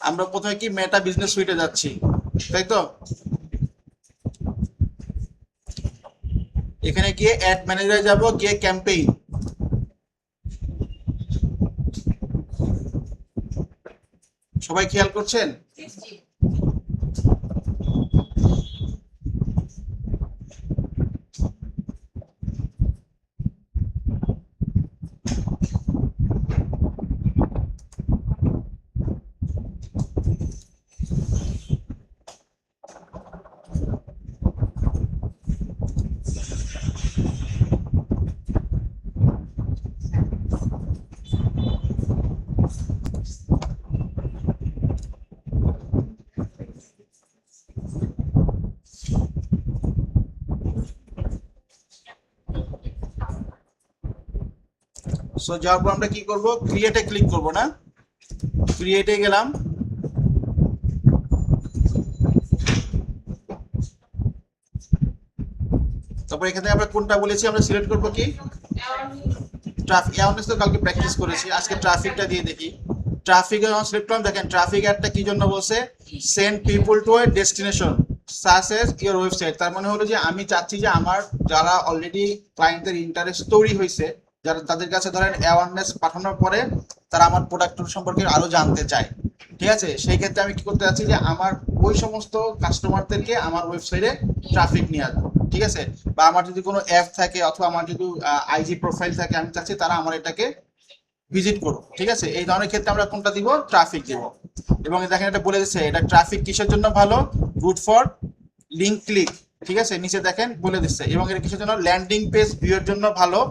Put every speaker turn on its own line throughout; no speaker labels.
আমরা প্রথমে কি মেটা বিজনেস সুইটে যাচ্ছি, তাই তো? এখানে গিয়ে অ্যাড ম্যানেজারে যাব, গিয়ে ক্যাম্পেইন, সবাই খেয়াল করছেন? সো যাওয়ার পর আমরা কি করব, ক্রিয়েটে ক্লিক করব না, ক্রিয়েটে গেলাম, তারপর এখানে আমরা কোনটা বলেছি আমরা সিলেক্ট করব কি ট্রাফিক অ্যাওয়ারনেস, তো কালকে প্র্যাকটিস করেছি, আজকে ট্রাফিকটা দিয়ে দেখি। ট্রাফিক যখন সিলেক্ট করলাম, দেখেন ট্রাফিক অ্যাডটা কি জন্য বলছে, send people to A destination such as your website. তার মানে হলো যে আমি চাচ্ছি যে আমার যারা অলরেডি ক্লায়েন্টের ইন্টারেস্ট তৈরি হয়েছে, যারা তাদের কাছে ধরেন অ্যাওয়ারনেস পাঠানোর পরে তারা আমার প্রোডাক্ট সম্পর্কে আরো জানতে চায়, ঠিক আছে? সেই ক্ষেত্রে আমি কি করতে চাচ্ছি যে আমার ওই সমস্ত কাস্টমারদেরকে আমার ওয়েবসাইটে ট্রাফিক নিয়ে আসবো, ঠিক আছে? বা আমার যদি কোনো অ্যাপ থাকে অথবা আমার যদি আইজি প্রোফাইল থাকে, আমি চাচ্ছি তারা আমার এটাকে ভিজিট করুক, ঠিক আছে? এই ধরনের ক্ষেত্রে আমরা কোনটা দিব, ট্রাফিক দিব। এবং দেখেন এটা বলে দিচ্ছে এটা ট্রাফিক কিসের জন্য ভালো, গুড ফর লিঙ্ক ক্লিক, ঠিক আছে? নিচে দেখেন বলে দিচ্ছে। এবং এটা কিসের জন্য, ল্যান্ডিং পেজ ভিউয়ের জন্য ভালো,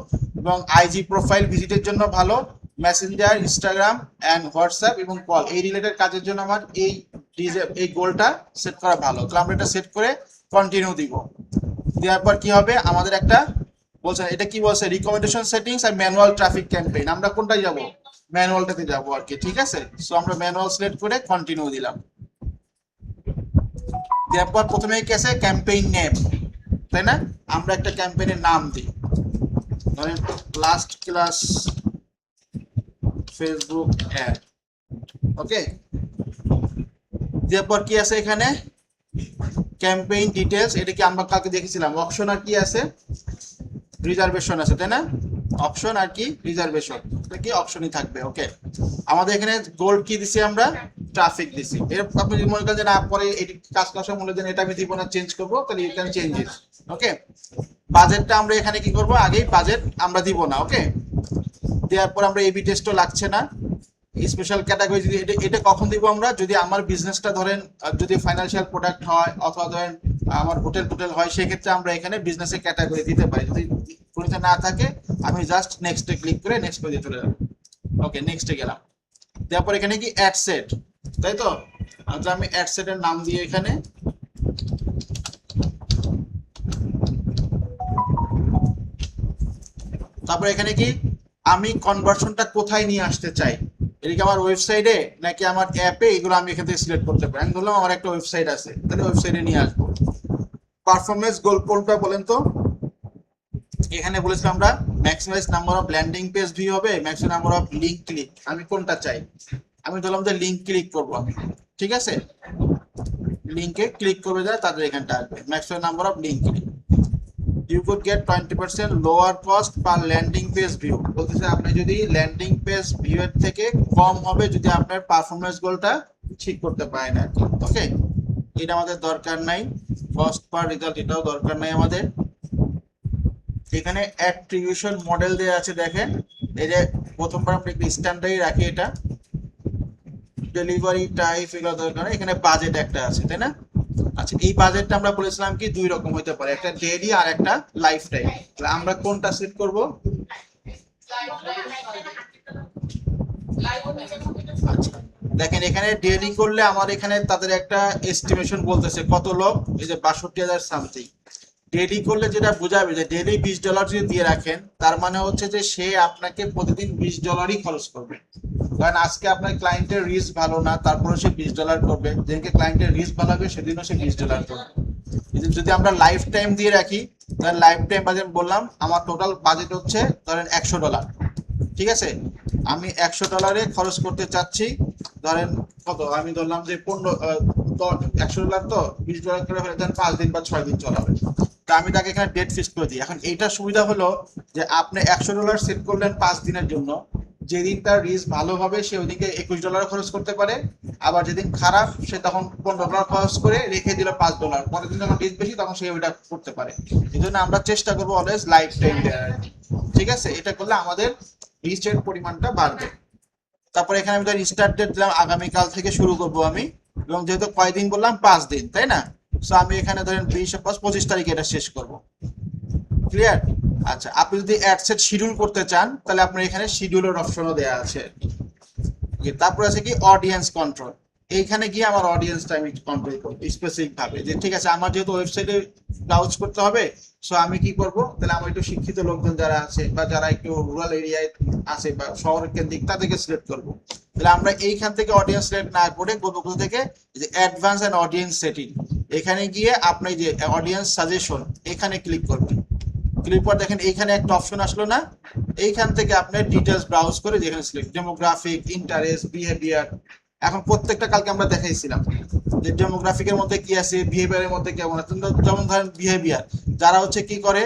এবং আইজি প্রোফাইল ভিজিটের জন্য ভালো, মেসেঞ্জার, ইনস্টাগ্রাম অ্যান্ড হোয়াটসঅ্যাপ এবং কল, এই রিলেটেড কাজের জন্য আমার এই গোলটা সেট করা ভালো। তো আমরা এটা সেট করে কন্টিনিউ দিব। দেওয়ার পর কি হবে, আমাদের একটা বলছে, এটা কি বলছে, রিকমেন্ডেশন সেটিংস আর ম্যানুয়াল ট্রাফিক ক্যাম্পেইন, আমরা কোনটায় যাব, ম্যানুয়ালটাতে যাব আর কি, ঠিক আছে? সো আমরা ম্যানুয়াল সিলেক্ট করে কন্টিনিউ দিলাম। দেওয়ার পর প্রথমে কি আছে, ক্যাম্পেইন নেম, তাই না? আমরা একটা ক্যাম্পেইনের নাম দিই, ধরেন লাস্ট ক্লাস ফেসবুক অ্যাড, ওকে? দেওয়ার পর কি আছে এখানে, ক্যাম্পেইন ডিটেলস, এটা কি আমরা কালকে দেখেছিলাম, অপশন আর কি আছে, রিজার্ভেশন আছে, তাই না? অপশন আর কি রিজার্ভেশন, এটা কি অপশনই থাকবে, ওকে? আমাদের এখানে গোল কি দিছি আমরা, ট্রাফিক দিছি। এর আপনি যদি মনে করেন যে না পরে এই কাজ করার মনে দেন এটা আমি দিব না, চেঞ্জ করব, তাহলে ইউ ক্যান চেঞ্জ ইট, ওকে? বাজেটটা আমরা এখানে কি করব, আগেই বাজেট আমরা দিব না, ওকে? দেওয়ার পর আমরা এবি টেস্টও লাগছে না। স্পেশাল ক্যাটাগরি যদি এটা কখন দিব আমরা, যদি আমার বিজনেসটা ধরেন যদি ফাইন্যান্সিয়াল প্রোডাক্ট হয় অথবা ধরেন আমার হোটেল টোটেল হয়, সেক্ষেত্রে আমরা এখানে বিজনেসের ক্যাটাগরি দিতে পারি। যদি পরিচয় না থাকে আমি জাস্ট নেক্সটে ক্লিক করে নেক্সট পেজে চলে যাব, ওকে? নেক্সটে গেলাম। তারপর এখানে কি অ্যাড সেট, তাই তো? আচ্ছা আমি অ্যাড সেটের নাম দিয়ে এখানে, তারপর এখানে কি আমি কনভার্সনটা কোথায় নিয়ে আসতে চাই, এটা কি আমার ওয়েবসাইটে নাকি আমার অ্যাপে, এগুলো আমি এখান থেকে সিলেক্ট করতে পারি। আমি বললাম আমার একটা ওয়েবসাইট আছে, তাহলে ওয়েবসাইটে নিয়ে আসবো। পারফরমেন্স গোল কোনটা বলেন তো, এখানে বলেছিলাম আমরা maximise number of landing page view হবে, maximum number of link click, আমি কোনটা চাই, আমি ধরলাম যে লিঙ্ক ক্লিক করবো আমি, ঠিক আছে? লিঙ্কে ক্লিক করবে যারা তাদের এখানটা আসবে, maximum number of link click. You could get 20% lower cost per landing page view, বলতেছে আপনি যদি ল্যান্ডিং পেজ ভিউ এর থেকে কম হবে যদি আপনার পারফরম্যান্স গোলটা ঠিক করতে পারেন আর কি, ওকে? এটা আমাদের দরকার নাই, কস্ট পার রেজাল্ট এটাও দরকার নাই আমাদের। এখানে অ্যাট্রিবিউশন মডেল দেওয়া আছে, দেখেন এই যে প্রথমবার আমরা একটু স্ট্যান্ডার্ডই রাখি, এটা ডেলিভারি টাইপ এগুলো দরকার, এখানে বাজেট একটা আছে, তাই না? আচ্ছা এই বাজেটটা আমরা বলেছিলাম কি দুই রকম হতে পারে, একটা ডেইলি আর একটা লাইফ টাইম। তাহলে আমরা কোনটা সেট করব, আচ্ছা দেখেন এখানে ডেইলি করলে আমার এখানে তাদের একটা এস্টিমেশন বলতেছে কত লোক, এই যে ৬২,০০০ সামথিং। ডেইলি করলে যেটা বোঝাবে যে ডেইলি $20 যদি দিয়ে রাখেন, তার মানে হচ্ছে যে সে আপনাকে প্রতিদিন $20ই খরচ করবে। কারণ আজকে আপনার ক্লায়েন্টের রিস্ক ভালো না, তারপরে সে $20 করবে, যেদিনকে ক্লায়েন্টের রিস্ক ভালো হবে সেদিনও সে $20 করবে। যদি আমরা লাইফ টাইম দিয়ে রাখি, তাহলে লাইফ টাইম বাজেট বললাম আমার টোটাল বাজেট হচ্ছে ধরেন $100, ঠিক আছে? আমি $100 খরচ করতে চাচ্ছি, ধরেন কত, আমি ধরলাম যে $100 তো $20 করে হলে দেন 5 দিন বা 6 দিন চলাবে। তা আমি তাকে এখানে ডেট ফিক্স করে দিই। এখন এইটা সুবিধা হলো যে আপনি $100 সেট করলেন 5 দিনের জন্য, যেদিন তার রিস্ক ভালো হবে সে ওইদিকে $21 খরচ করতে পারে, আবার যেদিন খারাপ সে তখন $15 খরচ করে রেখে দিল $5, পরের দিন যখন রিস্ক বেশি তখন সে ওইটা করতে পারে। এই জন্য আমরা চেষ্টা করবো অলওয়েজ লাইফ টাইম দেওয়ার, ঠিক আছে? এটা করলে আমাদের রিস্কের পরিমাণটা বাড়বে। তারপরে এখানে আমি ধর স্টার্ট ডেট দিলাম আগামীকাল থেকে শুরু করব আমি, এবং যেহেতু কয়দিন বললাম 5 দিন, তাই না? সো আমি এখানে ধরেন 25 তারিখে এটা শেষ করব। ক্লিয়ার? আচ্ছা, আপনি যদি অ্যাড সেট শিডিউল করতে চান তাহলে আপনার এখানে শিডিউলের অপশনও দেওয়া আছে। তারপর আছে কি অডিয়েন্স কন্ট্রোল। এইখানে গিয়ে আমার অডিয়েন্সটা আমি কন্ট্রোল করবো স্পেসিফিক ভাবে, যে ঠিক আছে আমার যেহেতু ওয়েবসাইটে ব্রাউজ করতে হবে, সো আমি কি করব, তাহলে আমার একটু শিক্ষিত লোকজন যারা আছে বা যারা একটু রুরাল এরিয়ায় আছে বা শহরের কেন্দ্রিক তাদেরকে সিলেক্ট করব। তাহলে আমরা এইখান থেকে অডিয়েন্স সিলেক্ট না করে করবো কোথা থেকে, যে অ্যাডভান্স এন্ড অডিয়েন্স সেটিং, এখানে গিয়ে আপনি যে অডিয়েন্স সাজেশন এখানে ক্লিক করবেন। ক্লিক করে দেখেন এইখানে একটা অপশন আসলো না, এইখান থেকে আপনি ডিটেলস ব্রাউজ করে যেখানে সিলেক্ট ডেমোগ্রাফিক, ইন্টারেস্ট, বিহেভিয়ার। এখন প্রত্যেকটা কালকে আমরা দেখাইছিলাম যে ডেমোগ্রাফিকের মধ্যে কি আছে, বিহেভিয়ারের মধ্যে কেমন আছে। যেমন ধরেন বিহেভিয়ার, যারা হচ্ছে কি করে,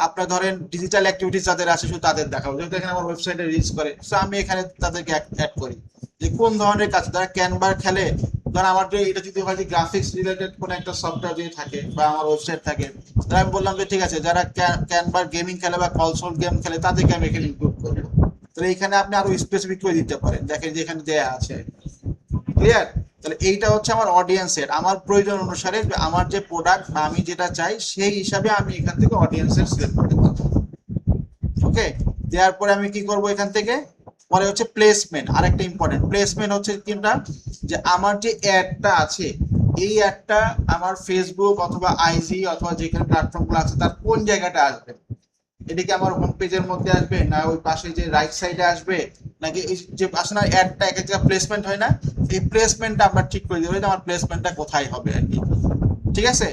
আপনার ধরেন ডিজিটাল অ্যাক্টিভিটিস যাদের আছে শুধু তাদের দেখাবো, যেহেতু এখানে আমার ওয়েবসাইটে রিচ করে, সো আমি এখানে তাদেরকে অ্যাড করি যে কোন ধরনের কাজ, যারা ক্যানভার খেলে। ধর আমার যে এটা যদি হয় যে গ্রাফিক্স রিলেটেড কোনো একটা সফটওয়্যার যদি থাকে বা আমার ওয়েবসাইট থাকে, তাহলে আমি বললাম যে ঠিক আছে যারা ক্যানভার গেমিং খেলে বা কনসোল গেম খেলে তাদেরকে আমি এখানে ইনক্লুড করবো। তাহলে এখানে আপনি আরো স্পেসিফিক করে দিতে পারেন, দেখেন যে এখানে দেয়া আছে। ক্লিয়ার? তাহলে এইটা হচ্ছে আমার অডিয়েন্সের, আমার প্রয়োজন অনুসারে আমার যে প্রোডাক্ট বা আমি যেটা চাই সেই হিসাবে আমি এখান থেকে অডিয়েন্সের সিলেক্ট করে দেবো। ওকে, দেওয়ার পরে আমি কি করব এখান থেকে, পরে হচ্ছে প্লেসমেন্ট। আরেকটা ইম্পর্টেন্ট প্লেসমেন্ট হচ্ছে কিনা, যে আমার যে অ্যাডটা আছে এই অ্যাডটা আমার ফেসবুক অথবা আইজি অথবা যেখানে প্ল্যাটফর্মগুলো আছে তার কোন জায়গাটা আসবে। এটা কি আমার হোম পেজের মধ্যে আসবে, না ওই পাশে যে রাইট সাইডে আসবে, নাকি এই যে আসলে অ্যাডটা এক এক জায়গায় প্লেসমেন্ট হয় না, এই প্লেসমেন্টটা আমরা ঠিক করে দেবো যে আমার প্লেসমেন্টটা কোথায় হবে আর কি। ঠিক আছে?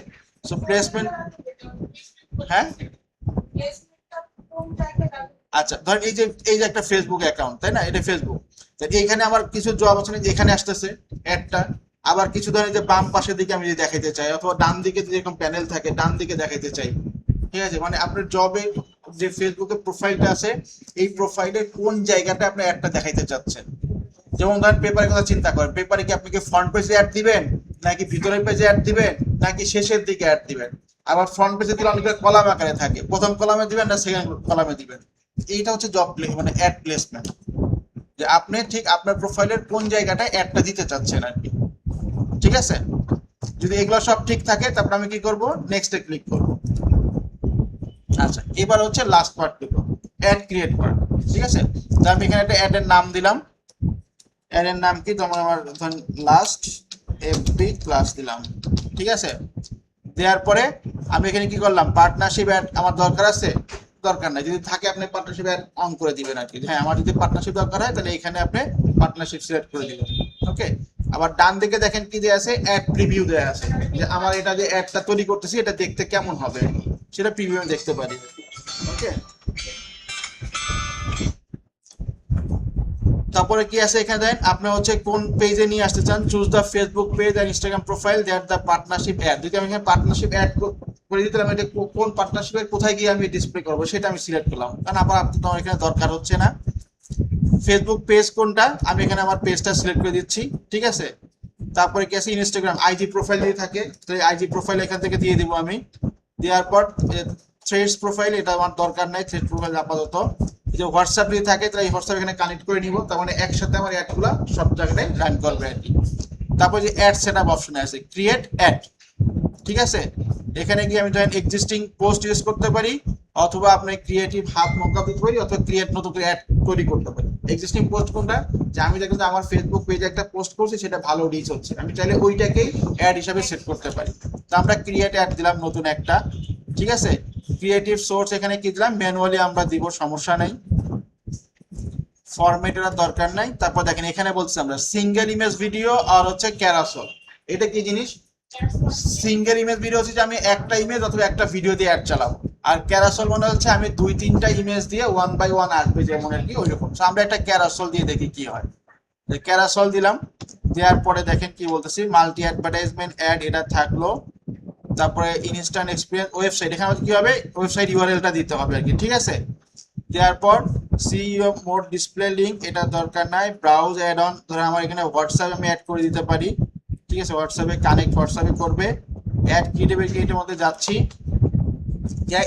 সো প্লেসমেন্ট, হ্যাঁ আচ্ছা, ধর এই যে একটা ফেসবুক অ্যাকাউন্ট, তাই না? এটা ফেসবুক, এইখানে আমার কিছু জব আছে এখানে আসতেছে অ্যাডটা, আবার কিছু ধরেন যে বাম পাশের দিকে আমি যদি দেখাইতে চাই, অথবা ডান দিকে যদি এরকম প্যানেল থাকে ডান দিকে দেখাইতে চাই। ঠিক আছে, মানে আপনার জবের যে ফেসবুকের প্রোফাইলটা আছে এই প্রোফাইলের কোন জায়গাটা আপনি অ্যাডটা দেখাইতে চাচ্ছেন। যেমন ধরেন পেপারের কথা চিন্তা করেন, পেপারে কি আপনি কি ফ্রন্ট পেজে অ্যাড দিবেন, নাকি ভিতরের পেজে অ্যাড দিবেন, নাকি শেষের দিকে অ্যাড দিবেন। আবার ফ্রন্ট পেজে দিলে অনেকগুলো কলাম আকারে থাকে, প্রথম কলামে দিবেন না সেকেন্ড কলামে দিবেন। এইটা হচ্ছে জব মানে অ্যাড প্লেসমেন্ট, যে আপনি ঠিক আপনার প্রোফাইলের কোন জায়গাটায় অ্যাডটা দিতে চাচ্ছেন আর কি। ঠিক আছে, যদি এগুলো সব ঠিক থাকে তারপর আমি কি করব, নেক্সটে ক্লিক করব। আচ্ছা, এবার হচ্ছে লাস্ট পার্ট দেব, অ্যাড ক্রিয়েট করা। ঠিক আছে, তো আমি এখানে একটা অ্যাডের নাম দিলাম। অ্যাডের নাম কি, তোমার আমার ধরুন লাস্ট এফবি ক্লাস দিলাম। ঠিক আছে, দেওয়ার পরে আমি এখানে কি করলাম, পার্টনারশিপ অ্যাড আমার দরকার আছে, দরকার নাই, যদি থাকে আপনি পার্টনারশিপ অ্যাড অন করে দিবেন আর কি। হ্যাঁ, আমার যদি পার্টনারশিপ দরকার হয় তাহলে এখানে আপনি পার্টনারশিপ সিলেক্ট করে দিবেন। ওকে, আবার ডান দিকে দেখেন কি দেওয়া আছে, অ্যাড প্রিভিউ দেওয়া আছে, যে আমার এটা যে অ্যাডটা তৈরি করতেছি এটা দেখতে কেমন হবে সেটা প্রিভিউ দেখতে পারি। ওকে, তারপরে কি আছে এখানে দেন, আপনি হচ্ছে কোন পেজে নিয়ে আসতে চান, choose the Facebook page and Instagram profile that the partnership ad. যদি আমি এখানে পার্টনারশিপ অ্যাড করে দিতে, আমি এটা কোন পার্টনারশিপের কোথায় গিয়ে আমি ডিসপ্লে করবো সেটা আমি সিলেক্ট করলাম, কারণ আবার আপনি তো এখানে দরকার হচ্ছে না। ফেসবুক পেজ কোনটা, আমি এখানে আমার পেজটা সিলেক্ট করে দিচ্ছি। ঠিক আছে, তারপরে কি আছে, ইনস্টাগ্রাম আইজি প্রোফাইল যদি থাকে তো আইজি প্রোফাইল এখান থেকে দিয়ে দিব আমি। দেওয়ার পর থ্রেডস প্রোফাইল, এটা আমার দরকার নাই, থ্রেড প্রোফাইল আপাতত। যে হোয়াটসঅ্যাপ যদি থাকে তাহলে এই হোয়াটসঅ্যাপ এখানে কানেক্ট করে নিব, তার মানে একসাথে আমার অ্যাডগুলো সব জায়গায় রান করবে আর কি। তারপর যে অ্যাড সেটআপ অপশনে আছে ক্রিয়েট অ্যাড। ঠিক আছে, এখানে গিয়ে আমি ধরেন এক্সিস্টিং পোস্ট ইউজ করতে পারি, অথবা আপনি ক্রিয়েটিভ হাব মকআপ দিতে পারি, অথবা ক্রিয়েট নতুন করে অ্যাড তৈরি করতে পারি। এক্সিস্টিং পোস্ট কোনটা, যে আমি দেখুন আমার ফেসবুক পেজে একটা পোস্ট করছি সেটা ভালো রিচ হচ্ছে, আমি চাইলে ওইটাকেই অ্যাড হিসাবে সেট করতে পারি। তো আমরা ক্রিয়েট অ্যাড দিলাম নতুন একটা। ঠিক আছে, ক্রিয়েটিভ সোর্স এখানে কি দিলাম, ম্যানুয়ালি আমরা দিব, সমস্যা নাই, ফরম্যাটের দরকার নাই। তারপর দেখেন এখানে বলছি আমরা সিঙ্গেল ইমেজ ভিডিও আর হচ্ছে ক্যারাসল। এটা কি জিনিস, সিঙ্গেল ইমেজ ভিডিও হচ্ছে যে আমি একটা ইমেজ অথবা একটা ভিডিও দিয়ে অ্যাড চালাবো, আর ক্যারাসল মানে হচ্ছে আমি 2-3টা ইমেজ দিয়ে 1 বাই 1 আসবে যেমন আর কি ওইরকম। আমরা একটা ক্যারাসল দিয়ে দেখি কি হয়, ক্যারাসল দিলাম। দেওয়ার পরে দেখেন কি বলতেছি, মাল্টি অ্যাডভার্টাইজমেন্ট অ্যাড এটা থাকলো, তারপরে ইনস্ট্যান্ট এক্সপিরিয়েন্স ওয়েবসাইট, এখানে কি হবে ওয়েবসাইট ইউআরএলটা দিতে হবে আর কি, ঠিক আছে। দেওয়ার পর সিইও মোড ডিসপ্লে লিঙ্ক এটা দরকার নাই, ব্রাউজ অ্যাড অন, ধরো আমার এখানে হোয়াটসঅ্যাপ আমি অ্যাড করে দিতে পারি, ঠিক আছে, হোয়াটসঅ্যাপে কানেক্ট হোয়াটসঅ্যাপে করবে। অ্যাড ক্রিয়েটিভিটির মধ্যে যাচ্ছি,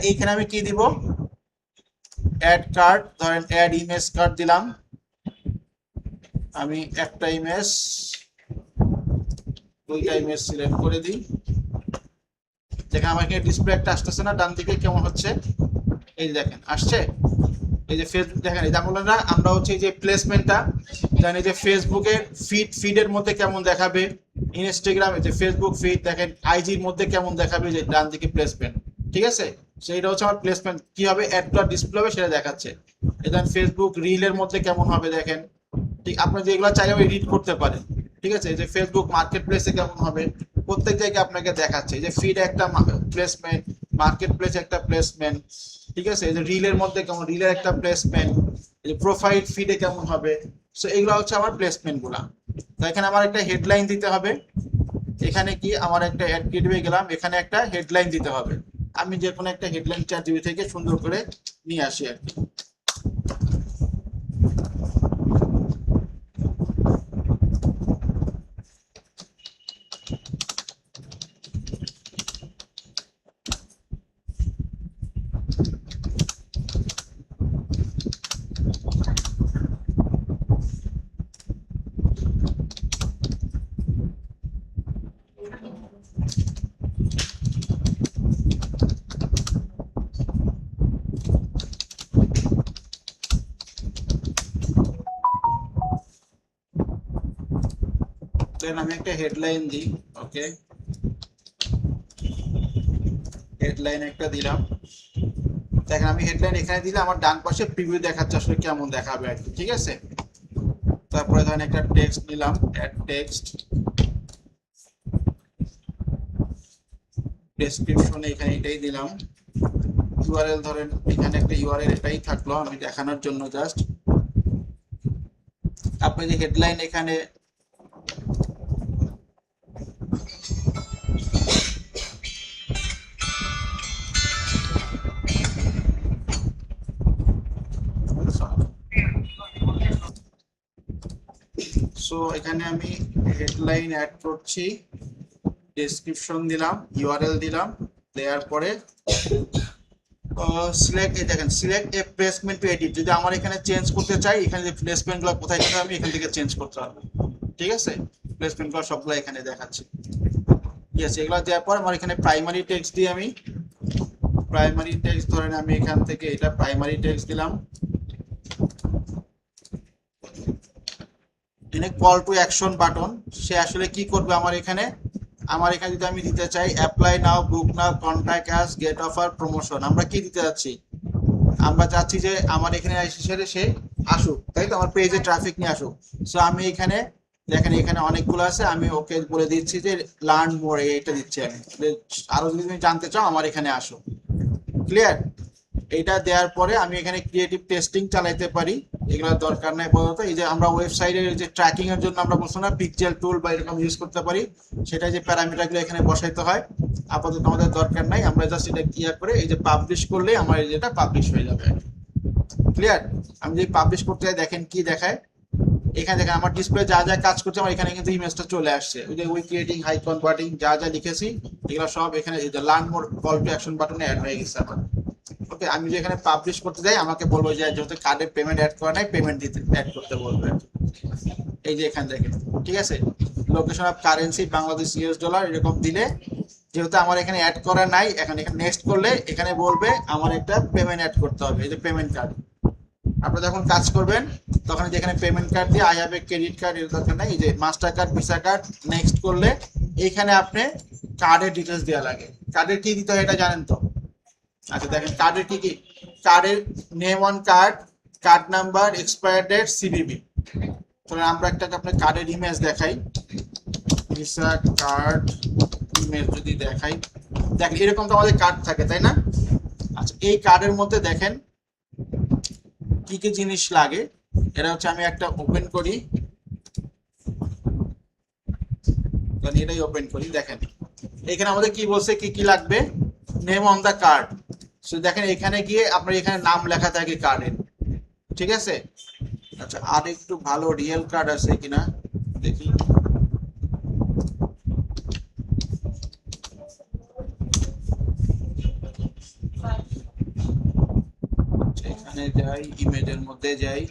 এইখানে আমি কি দিব, অ্যাড কার্ড, ধরেন অ্যাড ইমেজ কার্ড দিলাম, আমি একটা ইমেজ দুইটা ইমেজ সিলেক্ট করে দিই, দেখেন আমার এখানে ডিসপ্লে একটা আসতেছে না ডান দিকে কেমন হচ্ছে, এই যে দেখেন আসছে, এই যে ফেসবুক দেখেন, এই যেমন না আমরা হচ্ছে এই যে প্লেসমেন্টটা জানি যে ফেসবুকের ফিডের মধ্যে কেমন দেখাবে, ইনস্টাগ্রামে যে ফেসবুক ফিড দেখেন, আইজির মধ্যে কেমন দেখাবে, যে ডান দিকে প্লেসমেন্ট, ঠিক আছে, সেইটা হচ্ছে আমার প্লেসমেন্ট কি হবে, অ্যাডটা ডিসপ্লে হবে সেটা দেখাচ্ছে। দেখেন ফেসবুক রিলের মধ্যে কেমন হবে দেখেন, ঠিক আপনার যেগুলো চাইলে এডিট করতে পারেন, ঠিক আছে, যে ফেসবুক মার্কেট প্লেসে কেমন হবে, প্রত্যেক জায়গায় আপনাকে দেখাচ্ছে, যে ফিড একটা প্লেসমেন্ট, মার্কেট প্লেস একটা প্লেসমেন্ট, ঠিক আছে, এই যে রিলের মধ্যে কেমন, রিলের একটা প্লেসমেন্ট, এই যে প্রোফাইল ফিডে কেমন হবে, সো এগুলো হচ্ছে আমার প্লেসমেন্ট গুলা। তো এখানে আমার একটা হেডলাইন দিতে হবে, এখানে কি আমার একটা অ্যাড ক্রিয়েটিভে গেলাম, এখানে একটা হেডলাইন দিতে হবে, আমি যে কোনো একটা হেডলাইন ChatGPT থেকে সুন্দর করে নিয়ে আসি আর কি। দেন আমি একটা হেডলাইন দিই, ওকে, হেডলাইন একটা দিলাম, দেখেন আমি হেডলাইন এখানে দিলে আমার ডান পাশে প্রিভিউ দেখাচ্ছে আসলে কেমন দেখাবে আর কি, ঠিক আছে। তারপরে ধরেন একটা টেক্সট নিলাম, অ্যাড টেক্সট, ডেসক্রিপশনে এখানে এটাই দিলাম, ইউআরএল ধরেন এখানে একটা ইউআরএল এটাই থাকলো আমি দেখানোর জন্য জাস্ট, আপনি যে হেডলাইন এখানে সো এখানে আমি হেডলাইন অ্যাড করছি, ডেসক্রিপশন দিলাম, ইউআরএল দিলাম, দেওয়ার পরে সিলেক্ট, এই দেখেন সিলেক্ট এ প্লেসমেন্ট টু এডিট, যদি আমার এখানে চেঞ্জ করতে চাই এখানে যে প্লেসমেন্টগুলো কোথায় যেতে আমি এখান থেকে চেঞ্জ করতে পারবো, ঠিক আছে, প্লেসমেন্টগুলো সবগুলো এখানে দেখাচ্ছি, ঠিক আছে। এগুলো দেওয়ার পর আমার এখানে প্রাইমারি টেক্সট দিয়ে আমি প্রাইমারি টেক্সট ধরেন আমি এখান থেকে এটা প্রাইমারি টেক্সট দিলাম, এখানে কল টু অ্যাকশন বাটন, সে আসলে কি করবে আমার এখানে যদি আমি দিতে চাই apply now, book now, contact us, get offer, promotion, আমরা কি দিতে যাচ্ছি, আমরা চাচ্ছি যে আমার এখানে এসে সে আসুক, তাই তো, আমার পেজে ট্রাফিক নিয়ে আসুক। সো আমি এখানে দেখেন এখানে অনেকগুলো আছে, আমি ওকে বলে দিচ্ছি যে লার্ন মোর, এইটা দিচ্ছি আমি, আরো যদি তুমি জানতে চাও আমার এখানে আসো, ক্লিয়ার। এটা দেওয়ার পরে আমি এখানে ক্রিয়েটিভ টেস্টিং চালাইতে পারি, এগুলোর দরকার নাই বলতো, এই যে আমরা ওয়েবসাইটের যে ট্র্যাকিং এর জন্য আমরা বলছো না পিক্সেল টুল বা এরকম ইউজ করতে পারি, সেটা যে প্যারামিটারগুলো এখানে বসাইতে হয়, আপাতত আমাদের দরকার নাই, আমরা জাস্ট এটা ক্লিয়ার করে এই যে পাবলিশ করলে আমার যেটা পাবলিশ হয়ে যাবে, ক্লিয়ার। আমি যদি পাবলিশ করতে যাই দেখেন কি দেখায়, এখানে দেখেন আমার ডিসপ্লে যা যা কাজ করছে আমার এখানে কিন্তু ইমেজটা চলে আসছে, ওই যে উই ক্রিয়েটিং হাই কনভার্টিং যা যা লিখেছি এগুলো সব এখানে এই যে learn more call to action বাটনে অ্যাড হয়ে গেছে আমার, ওকে। আমি যে এখানে পাবলিশ করতে যাই আমাকে বলবো যে যেহেতু কার্ডে পেমেন্ট অ্যাড করা নাই পেমেন্ট দিতে অ্যাড করতে বলবে, এই যে এখানে দেখেন, ঠিক আছে, location of currency Bangladesh US dollar এরকম দিলে, যেহেতু আমার এখানে অ্যাড করা নাই, এখানে নেক্সট করলে এখানে বলবে আমার একটা পেমেন্ট অ্যাড করতে হবে, এই যে পেমেন্ট কার্ড, আপনারা যখন কাজ করবেন তখন যেখানে পেমেন্ট কার্ড দিয়ে I have a credit card এর দরকার নাই, এই যে master card, visa card, next করলে এইখানে আপনি কার্ডের ডিটেলস দেওয়া লাগে, কার্ডের কি দিতে হয় এটা জানেন তো, আচ্ছা দেখেন কার্ডের কি কি, কার্ডের name on card, card number, expire date, CVV, তাহলে আমরা একটা আপনার কার্ডের ইমেজ দেখাই, ভিসা কার্ড ইমেজ যদি দেখাই, দেখেন এরকম তো আমাদের কার্ড থাকে তাই না, আচ্ছা এই কার্ডের মধ্যে দেখেন কি কি জিনিস লাগে, এটা হচ্ছে আমি একটা ওপেন করি, তাহলে এটাই ওপেন করি। দেখেন এখানে আমাদের কি বলছে, কি কি লাগবে, name on the card. So দেখেন এখানে গিয়ে আপনার এখানে নাম লেখা থাকে কার্ডের, ঠিক আছে। আচ্ছা আর একটু ভালো রিয়েল কার্ড আছে কিনা দেখি। এখানে যাই, ইমেজের মধ্যে যাই,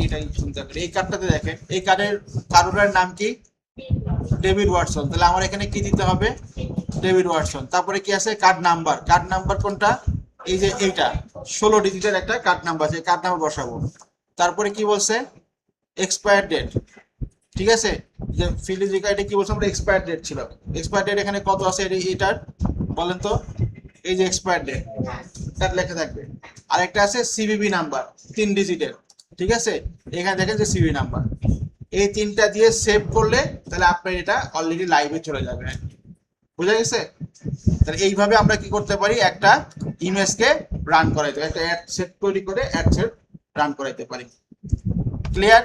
এটাই চিন্তা করি। এই কার্ডটাতে দেখেন, এই কার্ডের কারোটার নাম কি, ডেভিড ওয়াটসন। তাহলে আমার এখানে কি দিতে হবে, ডেভিড ওয়াটসন। তারপরে কি আছে, কার্ড নাম্বার। কার্ড নাম্বার কোনটা, এই যে এইটা 16 ডিজিটের একটা কার্ড নাম্বার আছে, কার্ড নাম্বার বসাবো। তারপরে কি বলছে, এক্সপায়ার ডেট, ঠিক আছে। যে ফিল্ড কার্ডে কি বলছে আমরা, এক্সপায়ার ডেট ছিল। এক্সপায়ার ডেট এখানে কত আছে এইটার বলেন তো, এই যে এক্সপায়ার ডেট তার লেখা থাকবে। আর একটা আছে সিভিভি নাম্বার 3 ডিজিটের, ঠিক আছে। এখানে দেখেন যে সিভি নাম্বার, এই তিনটা দিয়ে সেভ করলে তাহলে আপনার এটা অলরেডি লাইভে চলে যাবে, বুঝা গেছে। তাহলে এইভাবে আমরা কি করতে পারি, একটা ইমেজকে রান করাইতে, একটা অ্যাড সেট তৈরি করে অ্যাড সেট রান করাইতে পারি। ক্লিয়ার?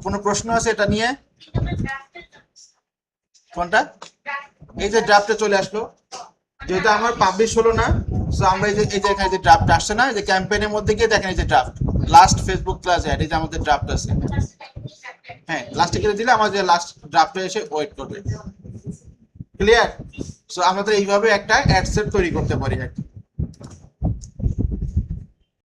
কোনো প্রশ্ন আছে এটা নিয়ে? কোনটা, এই যে ড্রাফটে চলে আসলো, যেহেতু আমার পাবলিশ হলো না, সো আমরা এই যে এখানে যে ড্রাফট আসছে না, যে ক্যাম্পেইনের মধ্যে গিয়ে দেখেন এই যে draft last Facebook class ad, এই যে আমাদের ড্রাফট আছে। হ্যাঁ লাস্টে গিয়ে দিলে আমাদের লাস্ট ড্রাফটে এসে ওয়েট করবে। ক্লিয়ার? সো আমাদের এইভাবে একটা অ্যাড সেট তৈরি করতে পারি আর কি।